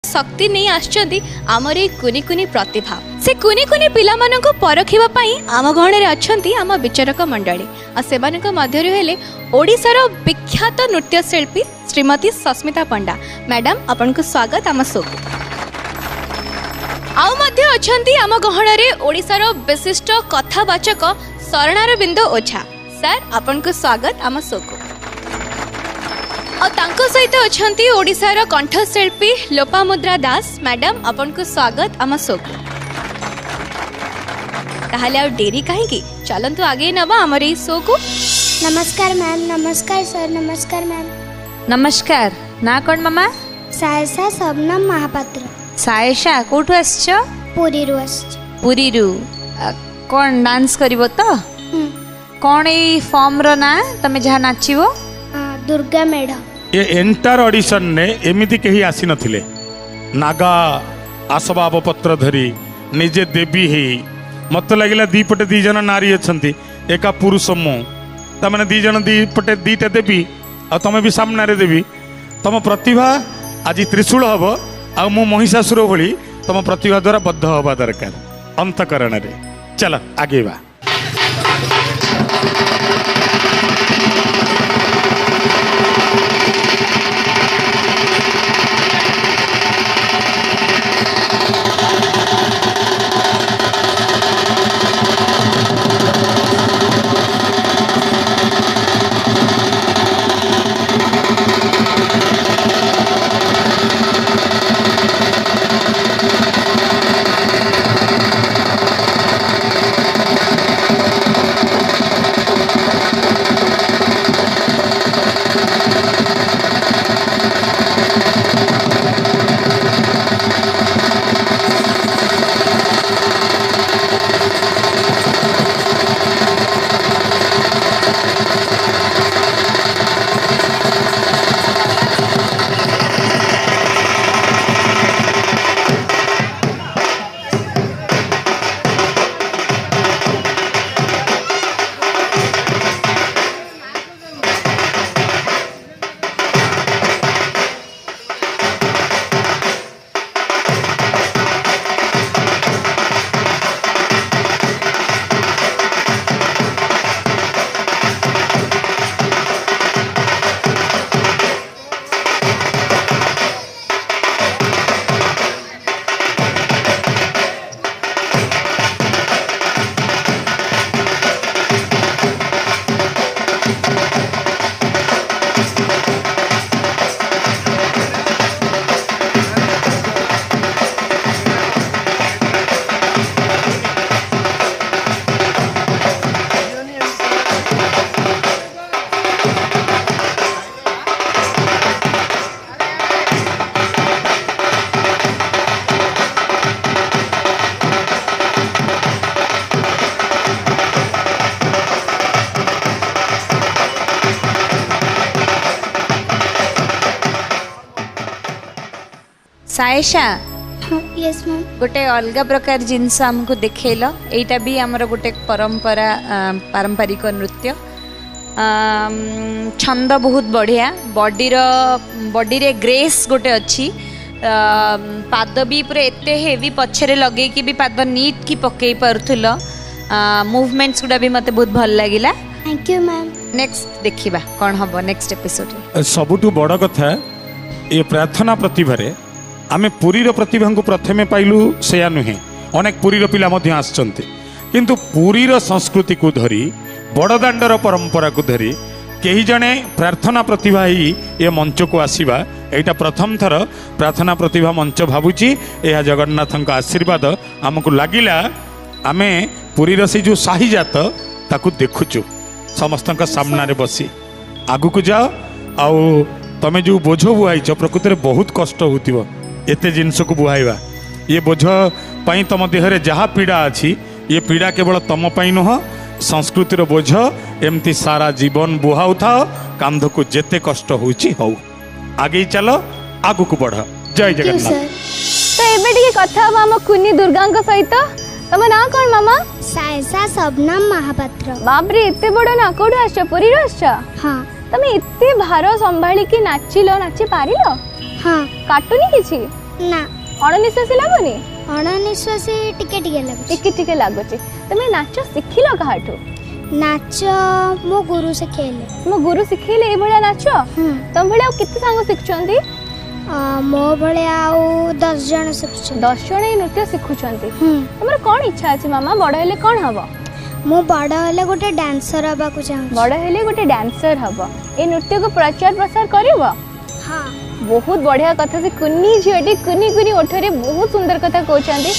शक्ति नहीं आछंती आमर ए कुनी कुनी प्रतिभा से कुनी कुनी पिला मानको परखिबा पई आम गहणे रे अछंती आम विचारक मंडली आ सेमानक मध्य हेले ओडिसार विख्यात नृत्य शिल्पी श्रीमती सस्मिता पंडा मैडम आपन को स्वागत आम शो आउ मध्य अछंती आम गहणे रे ओडिसार विशिष्ट कथावाचक शरणारविंद ओझा सर आपन को स्वागत आम शो को और तांको सहित अछंती ओडिसार कंठशिल्पी लोपामुद्रा दास मैडम आपन को स्वागत आम शो को ताहले आ डेरी काहेकि चलंतु आगे नबा हमर ई शो को। नमस्कार मैम। नमस्कार सर। नमस्कार मैम। नमस्कार ना कौन मामा सायसा शबनम महापात्र। सायशा कोठु आछछ पुरी रु आछछ। पुरी रु कौन डांस करिवो तो कौन ए फॉर्म रो ना तमे जहा नाचिवो दुर्गा मेढ ये एंटार ऑडिशन ने एमिति कहीं आसी नथिले नागा आसबाब पत्र धरी निजे देवी ही मत लगिला दी पटे दी जन नारी अछंती एका पुरुष मु तमने दी जन दी पटे दीटा देवी आ तमे भी सामने रे देवी तम प्रतिभा आज त्रिशूल हबो आ मु महिषासुर भली तम प्रतिभा द्वारा बद्ध हबा दरकार अंतकरण रे। चल आगे बा। Sayyeshaa yes ma'am. गोटे अलग प्रकार जिनस हमको देखल एटा भी आमर गोटे परंपरा पारंपरिक नृत्य छंद बहुत बढ़िया बॉडी रे ग्रेस गोटे अच्छी पाद भी पूरा एते हेवी पछरे लगे कि भी पाद नीट की पकई पारुथुल मूवमेंट्स गुडा भी मते बहुत भल लागिला। Thank you ma'am. नेक्स्ट देखिबा कोन हबो नेक्स्ट एपिसोड। सबुठु बड़ कथा ये प्रार्थना प्रतिभारे आमे पुरीर प्रतिभा को प्रथमे पाइलु सेया नुहे अनेक पुरीर पिला मध्य आसचंती किंतु पुरीर संस्कृति को धरी बड़दाण्डर परंपरा को धरी कहीं जने प्रार्थना प्रतिभा ही ये मंच को आसीबा एटा प्रथम थर प्रार्थना प्रतिभा मंच भावुची यह जगन्नाथ आशीर्वाद आमको लगिला आमे पुरीर से जो शाही जात ताकू देखुचु समस्त सामना रे बसी आगु को जाओ आउ तमे जो बोझ बुआईच प्रकृत में बहुत कष्ट होतिबो एते जिनस को बुहाइबा ये बोझ पाई तम देहरे जहाँ पीड़ा अच्छी ये पीड़ा केवल तम पाई नुह संस्कृतिर बोझ एमती सारा जीवन बुहाउ था कांध को जेते कष्ट होउची हो आगे चलो आगु को बढ़। जय जगन्नाथ। तो एबे टिके कथा हम कुनी दुर्गा सहित तम ना कौन मामा? सायसा शबनम महापात्र। बाप रे एते बड़ ना कोड आछ पुरी आछ? हां। तमे एते भार संभाली की नाचिलो नाची पारिलो? हां। काटुनी किछि? ନା ଅଣନିଶ୍ୱାସୀ ଲାଗୁନି? ଅଣନିଶ୍ୱାସୀ ଟିକେ ଟିକେ ଲାଗୁଛି। ଟିକେ ଟିକେ ଲାଗୁଛି। ତମେ ନାଚ ଶିଖିଲ କାହାଠୁ? ନାଚ ମୋ ଗୁରୁ ଶିଖେଇଲେ। ମୋ ଗୁରୁ ଶିଖେଇଲେ ଏଇଭଳିଆ ନାଚ? ତମ ଭଳିଆ ଆଉ କେତେ ସାଙ୍ଗ ଶିଖୁଛନ୍ତି? ମୋ ଭଳିଆ ଆଉ 10 ଜଣ ଶିଖୁଛନ୍ତି। 10 ଜଣ ଏଇ ନୃତ୍ୟ ଶିଖୁଛନ୍ତି। ତମର କ'ଣ ଇଚ୍ଛା ଅଛି ମାମା? ବଡ଼ ହେଲେ କ'ଣ ହବ? ମୁଁ ବଡ଼ ହେଲେ ଗୋଟେ ଡ୍ୟାନ୍ସର ହେବାକୁ ଚାହୁଁଛି। ବଡ଼ ହେଲେ ଗୋଟେ ଡ୍ୟାନ୍ସର ହବ। ଏ ନୃତ୍ୟକୁ ପ୍ରଚାର ପ୍ରସାର କରିବ? ହଁ। ବହୁତ ବଢ଼ିଆ କଥା। ସେ କୁନି ଝିଅଟି କୁନି କୁନି ଓଠରେ ବହୁତ ସୁନ୍ଦର କଥା କହୁଛନ୍ତି।